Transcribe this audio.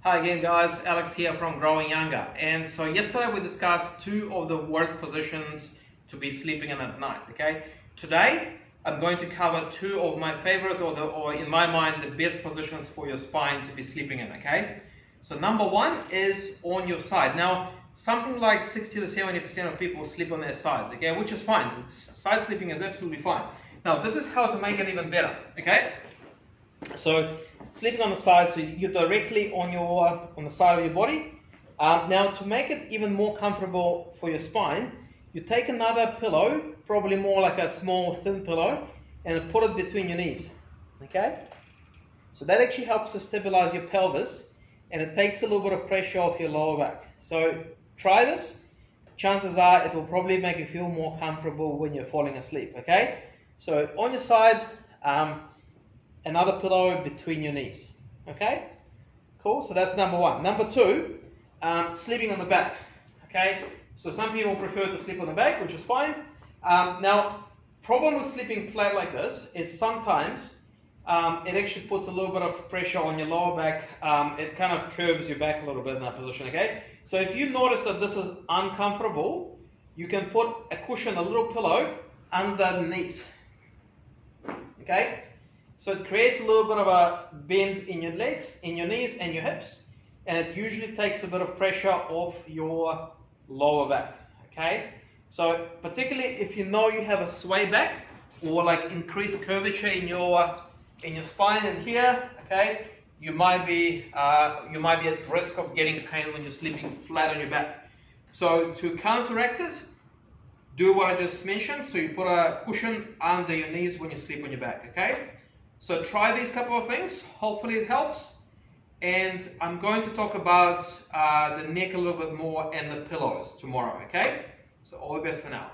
Hi again guys, Alex here from Growing Younger. And so yesterday we discussed two of the worst positions to be sleeping in at night, okay? Today I'm going to cover two of my favorite or in my mind the best positions for your spine to be sleeping in, okay? So number one is on your side. Now something like 60 to 70% of people sleep on their sides, okay? Which is fine. Side sleeping is absolutely fine. Now this is how to make it even better, okay? So sleeping on the side, so you're directly on the side of your body. Now to make it even more comfortable for your spine, you take another pillow, probably more like a small thin pillow, and put it between your knees. Okay? So that actually helps to stabilize your pelvis, and it takes a little bit of pressure off your lower back. So try this. Chances are it will probably make you feel more comfortable when you're falling asleep. Okay? So on your side, another pillow between your knees. Okay, cool. So that's number one. Number two, sleeping on the back. Okay, so some people prefer to sleep on the back, which is fine. Now, problem with sleeping flat like this is sometimes it actually puts a little bit of pressure on your lower back. It kind of curves your back a little bit in that position. Okay, so if you notice that this is uncomfortable, you can put a cushion, a little pillow under the knees. Okay. So it creates a little bit of a bend in your legs, in your knees and your hips, and it usually takes a bit of pressure off your lower back, okay? So particularly if you know you have a sway back or like increased curvature in your spine and here, okay, you might be at risk of getting pain when you're sleeping flat on your back. So to counteract it, do what I just mentioned. So you put a cushion under your knees when you sleep on your back, okay? So try these couple of things, hopefully it helps. And I'm going to talk about the neck a little bit more and the pillows tomorrow, okay? So all the best for now.